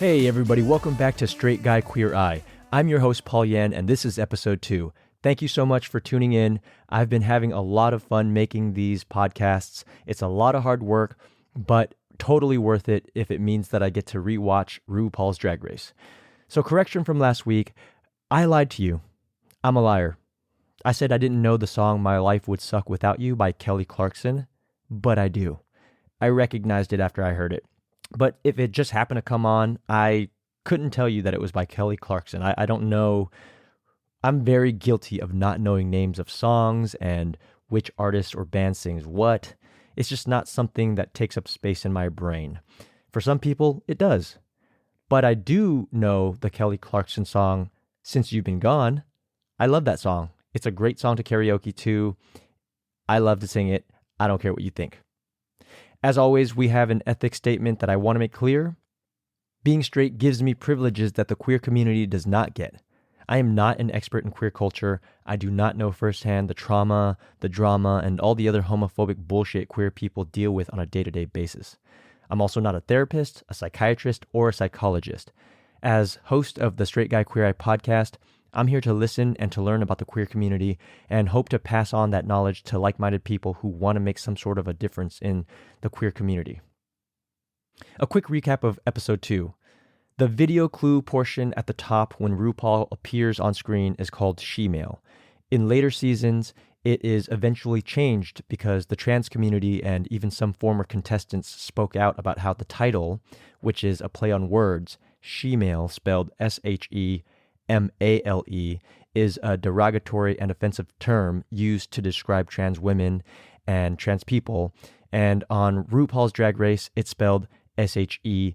Hey everybody, welcome back to Straight Guy Queer Eye. I'm your host Paul Yan, and this is episode 2. Thank you so much for tuning in. I've been having a lot of fun making these podcasts. It's a lot of hard work, but totally worth it if it means that I get to rewatch RuPaul's Drag Race. So correction from last week, I lied to you. I'm a liar. I said I didn't know the song My Life Would Suck Without You by Kelly Clarkson, but I do. I recognized it after I heard it. But if it just happened to come on, I couldn't tell you that it was by Kelly Clarkson. I don't know. I'm very guilty of not knowing names of songs and which artist or band sings what. It's just not something that takes up space in my brain. For some people, it does. But I do know the Kelly Clarkson song, Since You've Been Gone. I love that song. It's a great song to karaoke to. I love to sing it. I don't care what you think. As always, we have an ethics statement that I want to make clear. Being straight gives me privileges that the queer community does not get. I am not an expert in queer culture. I do not know firsthand the trauma, the drama, and all the other homophobic bullshit queer people deal with on a day-to-day basis. I'm also not a therapist, a psychiatrist, or a psychologist. As host of the Straight Guy Queer Eye podcast, I'm here to listen and to learn about the queer community and hope to pass on that knowledge to like-minded people who want to make some sort of a difference in the queer community. A quick recap of episode 2. The video clue portion at the top when RuPaul appears on screen is called She-Male. In later seasons, it is eventually changed because the trans community and even some former contestants spoke out about how the title, which is a play on words, She-Male, spelled S-H-E-M-A-L-E, is a derogatory and offensive term used to describe trans women and trans people, and on RuPaul's Drag Race, it's spelled S-H-E-M-A-I-L.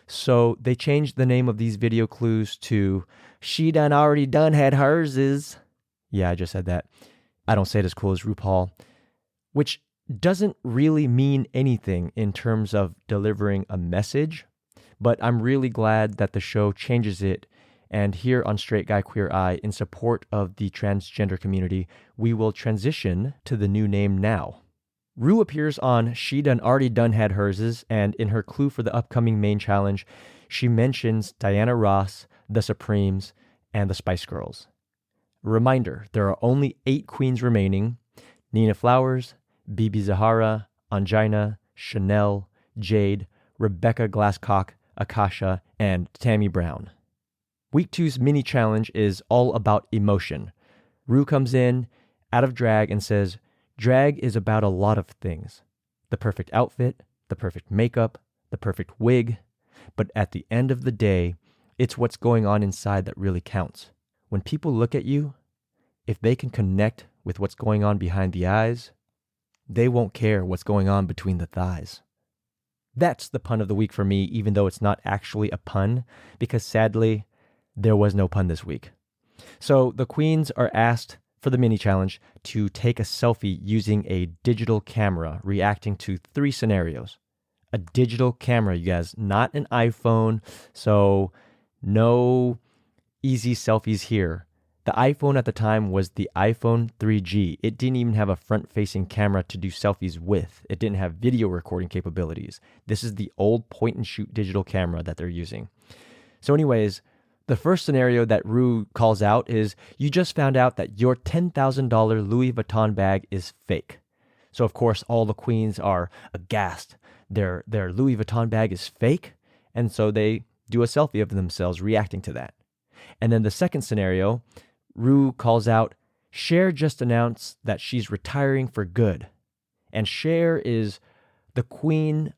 So they changed the name of these video clues to She Done Already Done Had Herses. Yeah, I just said that. I don't say it as cool as RuPaul, which doesn't really mean anything in terms of delivering a message, but I'm really glad that the show changes it. And here on Straight Guy Queer Eye, in support of the transgender community, we will transition to the new name now. Ru appears on She Done Already Done Had Herses, and in her clue for the upcoming main challenge, she mentions Diana Ross, the Supremes, and the Spice Girls. Reminder, there are only 8 queens remaining: Nina Flowers, Bibi Zahara, Angina, Chanel, Jade, Rebecca Glasscock, Akasha, and Tammy Brown. Week 2's mini challenge is all about emotion. Ru comes in, out of drag, and says, drag is about a lot of things. The perfect outfit, the perfect makeup, the perfect wig. But at the end of the day, it's what's going on inside that really counts. When people look at you, if they can connect with what's going on behind the eyes, they won't care what's going on between the thighs. That's the pun of the week for me, even though it's not actually a pun, because sadly, there was no pun this week. So the queens are asked for the mini challenge to take a selfie using a digital camera, reacting to 3 scenarios. A digital camera, you guys, not an iPhone, so no easy selfies here. The iPhone at the time was the iPhone 3G. It didn't even have a front-facing camera to do selfies with. It didn't have video recording capabilities. This is the old point-and-shoot digital camera that they're using. So anyways, the first scenario that Ru calls out is you just found out that your $10,000 Louis Vuitton bag is fake. So of course, all the queens are aghast. Their Louis Vuitton bag is fake, and so they do a selfie of themselves reacting to that. And then the second scenario, Ru calls out, Cher just announced that she's retiring for good. And Cher is the queen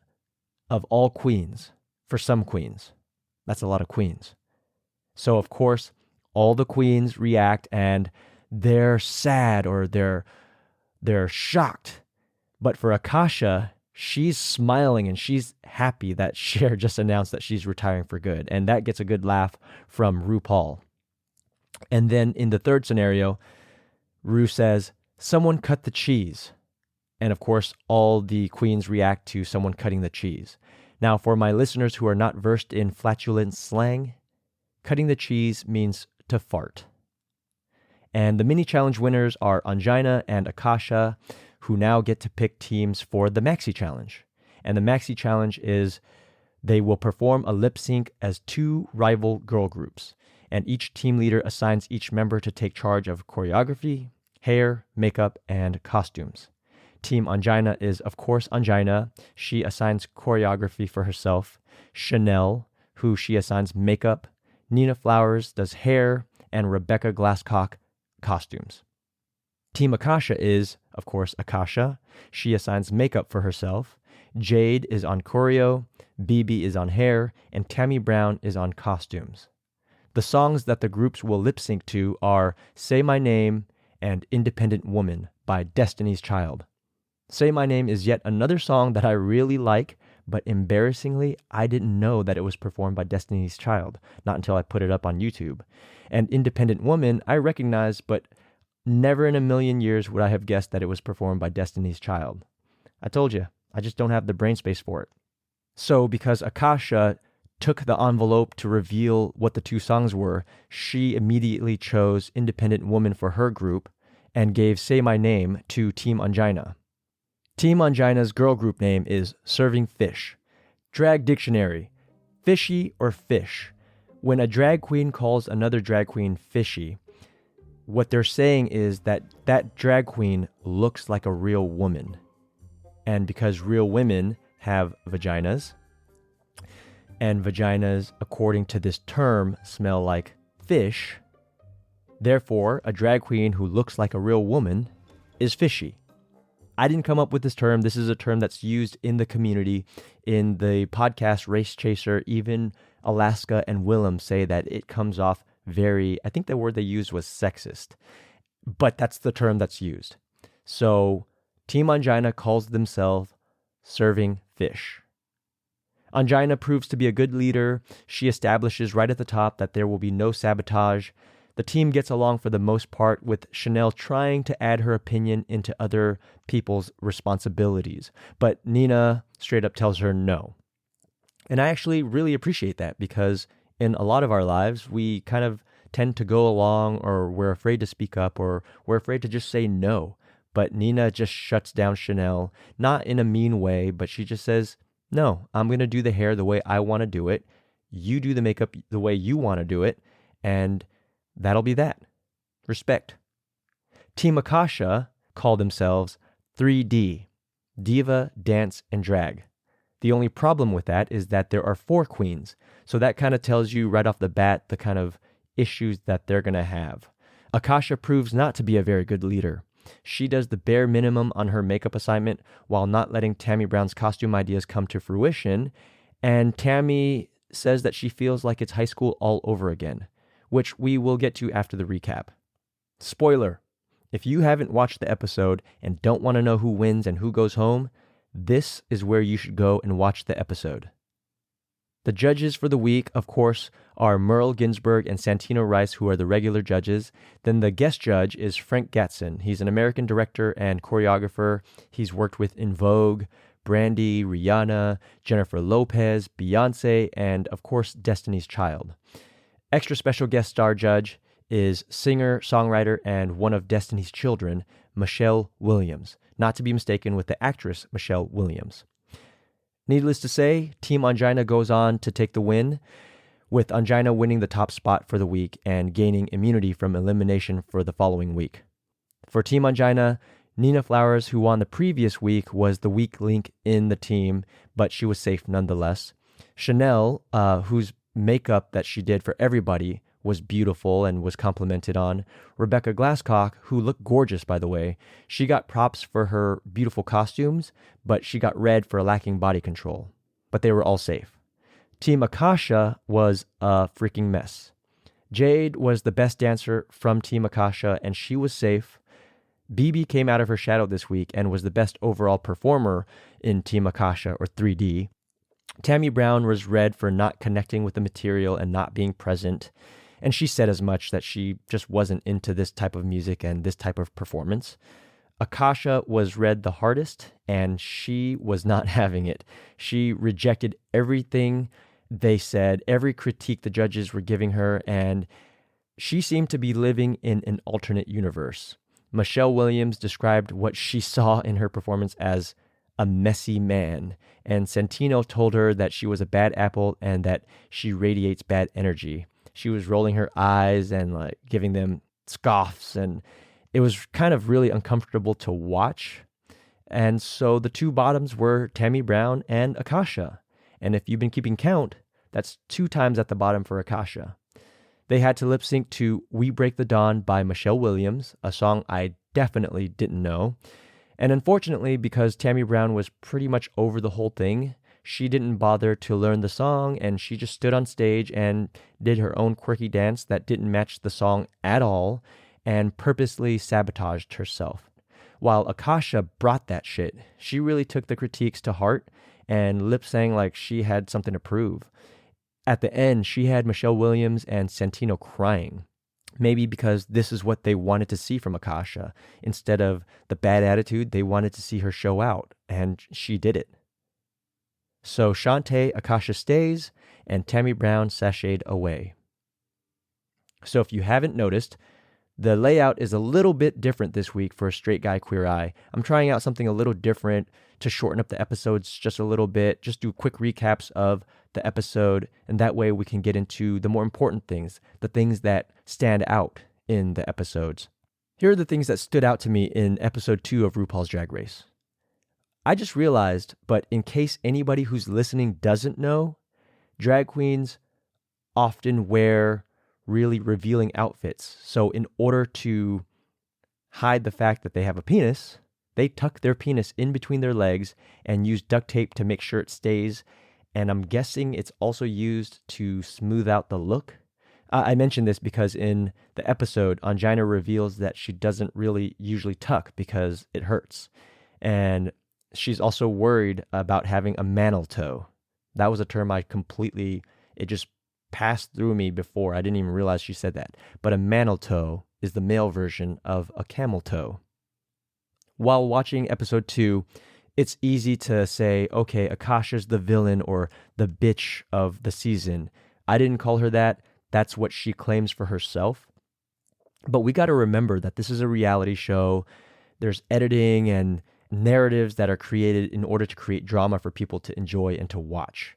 of all queens, for some queens. That's a lot of queens. So of course, all the queens react and they're sad or they're shocked. But for Akasha, she's smiling and she's happy that Cher just announced that she's retiring for good. And that gets a good laugh from RuPaul. And then in the third scenario, Ru says, someone cut the cheese. And of course, all the queens react to someone cutting the cheese. Now, for my listeners who are not versed in flatulent slang, cutting the cheese means to fart. And the mini challenge winners are Angina and Akasha, who now get to pick teams for the maxi challenge. And the maxi challenge is They will perform a lip sync as two rival girl groups, and each team leader assigns each member to take charge of choreography, hair, makeup, and costumes. Team Angina is, of course, Angina. She assigns choreography for herself. Chanel, who she assigns makeup. Nina Flowers does hair, and Rebecca Glasscock costumes. Team Akasha is, of course, Akasha. She assigns makeup for herself. Jade is on choreo, BB is on hair, and Tammy Brown is on costumes. The songs that the groups will lip sync to are Say My Name and Independent Woman by Destiny's Child. Say My Name is yet another song that I really like, but embarrassingly, I didn't know that it was performed by Destiny's Child, not until I put it up on YouTube. And Independent Woman, I recognize, but never in a million years would I have guessed that it was performed by Destiny's Child. I told you, I just don't have the brain space for it. So because Akasha took the envelope to reveal what the two songs were, she immediately chose Independent Woman for her group and gave Say My Name to Team Angina. Team Angina's girl group name is Serving Fish. Drag Dictionary: fishy or fish. When a drag queen calls another drag queen fishy, what they're saying is that that drag queen looks like a real woman. And because real women have vaginas, and vaginas, according to this term, smell like fish, therefore, a drag queen who looks like a real woman is fishy. I didn't come up with this term. This is a term that's used in the community. In the podcast Race Chaser, even Alaska and Willem say that it comes off very, I think the word they used was sexist, but that's the term that's used. So Team Angina calls themselves Serving Fish. Angina proves to be a good leader. She establishes right at the top that there will be no sabotage. The team gets along for the most part, with Chanel trying to add her opinion into other people's responsibilities. But Nina straight up tells her no. And I actually really appreciate that, because in a lot of our lives, we kind of tend to go along, or we're afraid to speak up, or we're afraid to just say no. But Nina just shuts down Chanel, not in a mean way, but she just says, no, I'm going to do the hair the way I want to do it. You do the makeup the way you want to do it. And that'll be that. Respect. Team Akasha call themselves 3D, Diva, Dance, and Drag. The only problem with that is that there are 4 queens. So that kind of tells you right off the bat the kind of issues that they're going to have. Akasha proves not to be a very good leader. She does the bare minimum on her makeup assignment while not letting Tammy Brown's costume ideas come to fruition. And Tammy says that she feels like it's high school all over again, which we will get to after the recap. Spoiler: if you haven't watched the episode and don't want to know who wins and who goes home, this is where you should go and watch the episode. The judges for the week, of course, are Merle Ginsberg and Santino Rice, who are the regular judges. Then the guest judge is Frank Gatson. He's an American director and choreographer. He's worked with En Vogue, Brandy, Rihanna, Jennifer Lopez, Beyonce, and, of course, Destiny's Child. Extra special guest star judge is singer, songwriter, and one of Destiny's children, Michelle Williams, not to be mistaken with the actress Michelle Williams. Needless to say, Team Angina goes on to take the win, with Angina winning the top spot for the week and gaining immunity from elimination for the following week. For Team Angina, Nina Flowers, who won the previous week, was the weak link in the team, but she was safe nonetheless. Chanel, whose makeup that she did for everybody was beautiful and was complimented on. Rebecca Glasscock, who looked gorgeous, by the way, she got props for her beautiful costumes, but she got red for lacking body control. But they were all safe. Team Akasha was a freaking mess. Jade was the best dancer from Team Akasha, and she was safe. BB came out of her shadow this week and was the best overall performer in Team Akasha, or 3D. Tammy Brown was red for not connecting with the material and not being present. And she said as much, that she just wasn't into this type of music and this type of performance. Akasha was red the hardest, and she was not having it. She rejected everything they said, every critique the judges were giving her, and she seemed to be living in an alternate universe. Michelle Williams described what she saw in her performance as a messy man. And Santino told her that she was a bad apple and that she radiates bad energy. She was rolling her eyes and like giving them scoffs, and it was kind of really uncomfortable to watch. And so the two bottoms were Tammy Brown and Akasha. And if you've been keeping count, that's 2 times at the bottom for Akasha. They had to lip sync to We Break the Dawn by Michelle Williams, a song I definitely didn't know. And unfortunately, because Tammy Brown was pretty much over the whole thing, she didn't bother to learn the song, and she just stood on stage and did her own quirky dance that didn't match the song at all and purposely sabotaged herself. While Akasha brought that shit, she really took the critiques to heart and lip-sang like she had something to prove. At the end, she had Michelle Williams and Santino crying. Maybe because this is what they wanted to see from Akasha. Instead of the bad attitude, they wanted to see her show out, and she did it. So Shantae, Akasha stays, and Tammy Brown sashayed away. So if you haven't noticed, the layout is a little bit different this week for a Straight Guy Queer Eye. I'm trying out something a little different to shorten up the episodes just a little bit, just do quick recaps of the episode, and that way we can get into the more important things, the things that stand out in the episodes. Here are the things that stood out to me in episode 2 of RuPaul's Drag Race. I just realized, but in case anybody who's listening doesn't know, drag queens often wear really revealing outfits. So in order to hide the fact that they have a penis, they tuck their penis in between their legs and use duct tape to make sure it stays. And I'm guessing it's also used to smooth out the look. I mentioned this because in the episode, Ongina reveals that she doesn't really usually tuck because it hurts. And she's also worried about having a mantle toe. That was a term it just passed through me before. I didn't even realize she said that. But a mantle toe is the male version of a camel toe. While watching episode 2, it's easy to say, okay, Akasha's the villain or the bitch of the season. I didn't call her that. That's what she claims for herself. But we got to remember that this is a reality show. There's editing and narratives that are created in order to create drama for people to enjoy and to watch.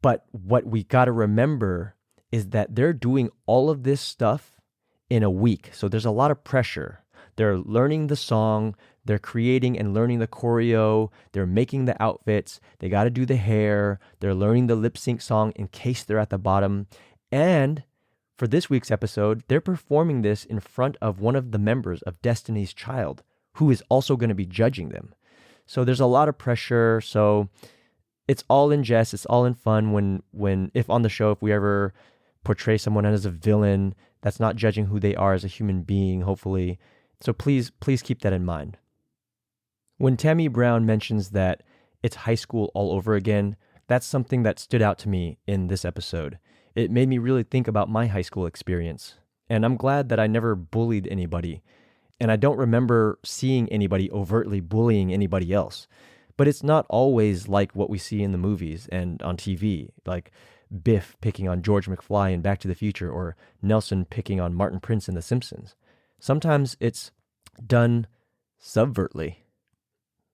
But what we got to remember is that they're doing all of this stuff in a week. So there's a lot of pressure. They're learning the song. They're creating and learning the choreo. They're making the outfits. They got to do the hair. They're learning the lip sync song in case they're at the bottom. And for this week's episode, they're performing this in front of one of the members of Destiny's Child, who is also going to be judging them. So there's a lot of pressure. So it's all in jest. It's all in fun if on the show, if we ever portray someone as a villain, that's not judging who they are as a human being, hopefully. So please keep that in mind. When Tammy Brown mentions that it's high school all over again, that's something that stood out to me in this episode. It made me really think about my high school experience. And I'm glad that I never bullied anybody. And I don't remember seeing anybody overtly bullying anybody else. But it's not always like what we see in the movies and on TV, like Biff picking on George McFly in Back to the Future or Nelson picking on Martin Prince in The Simpsons. Sometimes it's done subvertly.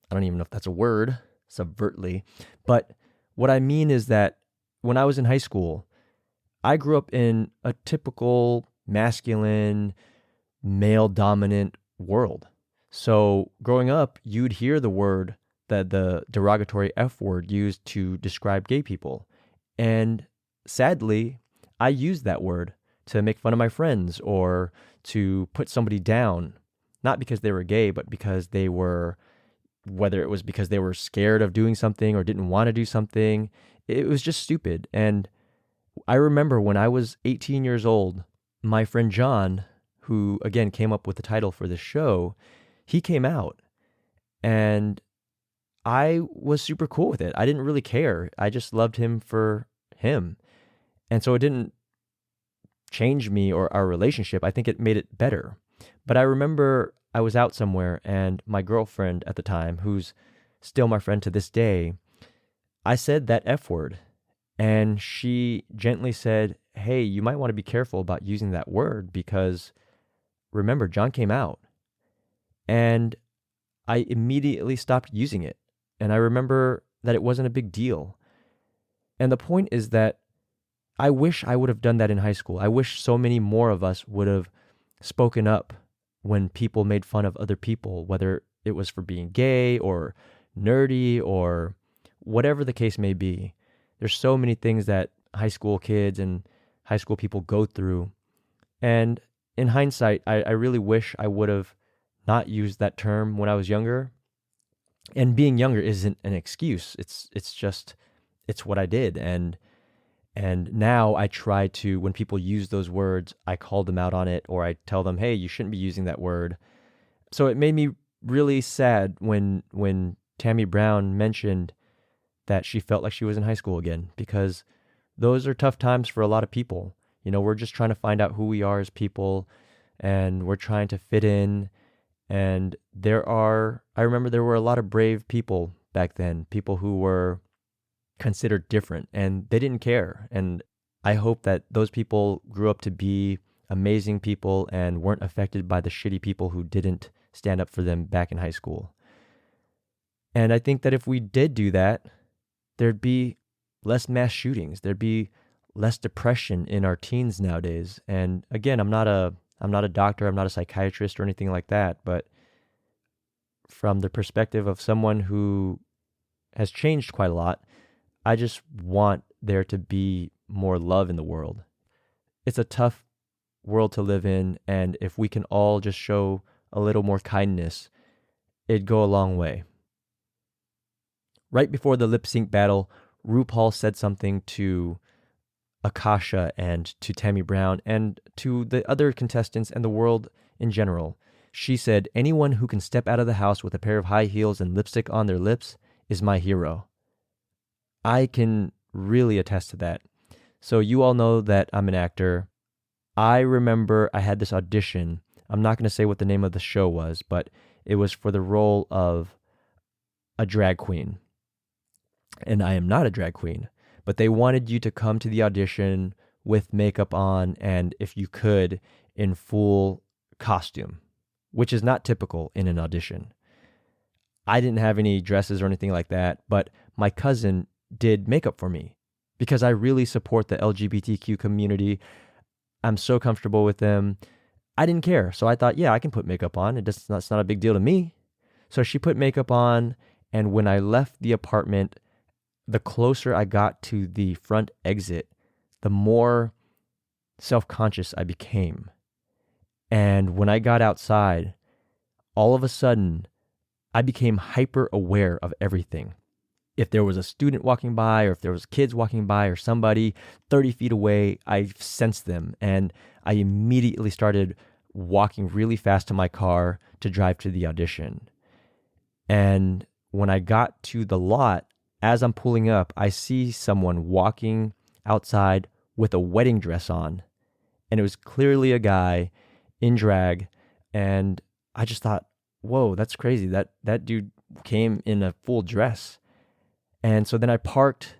I don't even know if that's a word, subvertly. But what I mean is that when I was in high school, I grew up in a typical masculine, male-dominant world. So growing up, you'd hear the derogatory F word used to describe gay people. And sadly, I used that word to make fun of my friends or to put somebody down, not because they were gay, but because whether it was because they were scared of doing something or didn't want to do something, it was just stupid. And I remember when I was 18 years old, my friend John, who again came up with the title for this show, he came out and I was super cool with it. I didn't really care. I just loved him for him. And so it didn't change me or our relationship. I think it made it better. But I remember I was out somewhere and my girlfriend at the time, who's still my friend to this day, I said that F word. And she gently said, hey, you might want to be careful about using that word because remember, John came out. And I immediately stopped using it. And I remember that it wasn't a big deal. And the point is that I wish I would have done that in high school. I wish so many more of us would have spoken up when people made fun of other people, whether it was for being gay or nerdy or whatever the case may be. There's so many things that high school kids and high school people go through. And in hindsight, I really wish I would have not used that term when I was younger. And being younger isn't an excuse. It's just, it's what I did. And now I try to, when people use those words, I call them out on it, or I tell them, hey, you shouldn't be using that word. So it made me really sad when Tammy Brown mentioned that she felt like she was in high school again, because those are tough times for a lot of people. You know, we're just trying to find out who we are as people, and we're trying to fit in. And I remember there were a lot of brave people back then, people who were considered different, and they didn't care. And I hope that those people grew up to be amazing people and weren't affected by the shitty people who didn't stand up for them back in high school. And I think that if we did do that, there'd be less mass shootings. There'd be less depression in our teens nowadays. And again, I'm not a doctor, I'm not a psychiatrist or anything like that, but from the perspective of someone who has changed quite a lot, I just want there to be more love in the world. It's a tough world to live in, and if we can all just show a little more kindness, it'd go a long way. Right before the lip sync battle, RuPaul said something to Akasha and to Tammy Brown and to the other contestants and the world in general. She said, anyone who can step out of the house with a pair of high heels and lipstick on their lips is my hero. I can really attest to that. So you all know that I'm an actor. I remember I had this audition. I'm not going to say what the name of the show was, but it was for the role of a drag queen. And I am not a drag queen, but they wanted you to come to the audition with makeup on and, if you could, in full costume, which is not typical in an audition. I didn't have any dresses or anything like that, but my cousin did makeup for me because I really support the LGBTQ community. I'm so comfortable with them. I didn't care. So I thought, yeah, I can put makeup on. It's not a big deal to me. So she put makeup on, and when I left the apartment, the closer I got to the front exit, the more self-conscious I became. And when I got outside, all of a sudden, I became hyper aware of everything. If there was a student walking by, or if there was kids walking by, or somebody 30 feet away, I sensed them. And I immediately started walking really fast to my car to drive to the audition. And when I got to the lot, as I'm pulling up, I see someone walking outside with a wedding dress on. And it was clearly a guy in drag. And I just thought, whoa, that's crazy. That dude came in a full dress. And so then I parked,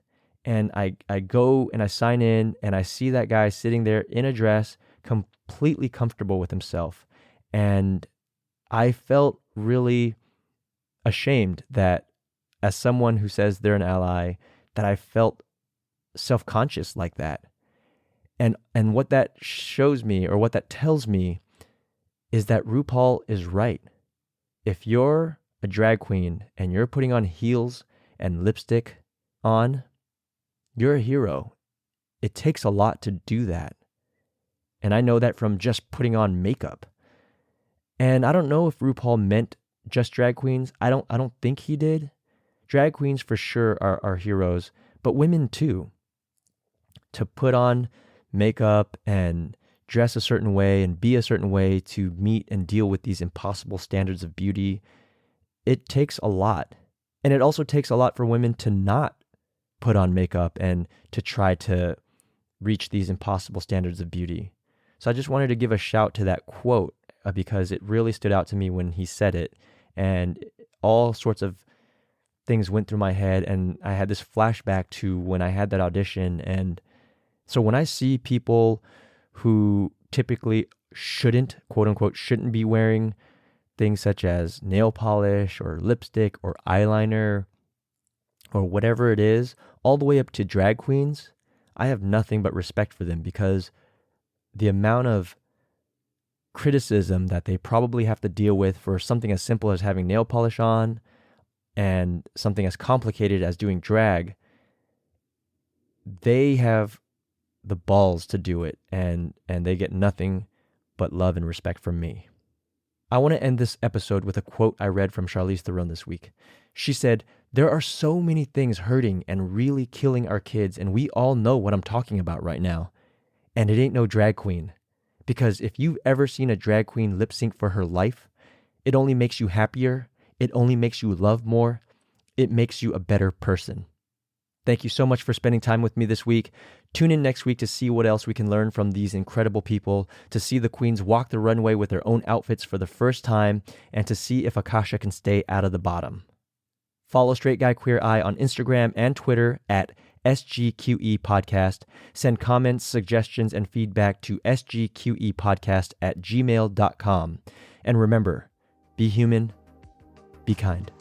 and I go and I sign in, and I see that guy sitting there in a dress, completely comfortable with himself. And I felt really ashamed that, as someone who says they're an ally, that I felt self-conscious like that. And what that shows me, or what that tells me, is that RuPaul is right. If you're a drag queen and you're putting on heels and lipstick on, you're a hero. It takes a lot to do that. And I know that from just putting on makeup. And I don't know if RuPaul meant just drag queens. I don't think he did. Drag queens for sure are heroes, but women too. To put on makeup and dress a certain way and be a certain way to meet and deal with these impossible standards of beauty, it takes a lot. And it also takes a lot for women to not put on makeup and to try to reach these impossible standards of beauty. So I just wanted to give a shout to that quote because it really stood out to me when he said it. And all sorts of things went through my head, and I had this flashback to when I had that audition. And so when I see people who typically shouldn't, quote unquote, shouldn't be wearing things such as nail polish or lipstick or eyeliner, or whatever it is, all the way up to drag queens, I have nothing but respect for them, because the amount of criticism that they probably have to deal with for something as simple as having nail polish on and something as complicated as doing drag, they have the balls to do it, and they get nothing but love and respect from me. I want to end this episode with a quote I read from Charlize Theron this week. She said, "There are so many things hurting and really killing our kids, and we all know what I'm talking about right now. And it ain't no drag queen. Because if you've ever seen a drag queen lip sync for her life, it only makes you happier. It only makes you love more. It makes you a better person." Thank you so much for spending time with me this week. Tune in next week to see what else we can learn from these incredible people, to see the queens walk the runway with their own outfits for the first time, and to see if Akasha can stay out of the bottom. Follow Straight Guy Queer Eye on Instagram and Twitter at SGQE Podcast. Send comments, suggestions, and feedback to sgqepodcast@gmail.com. And remember, be human, be kind.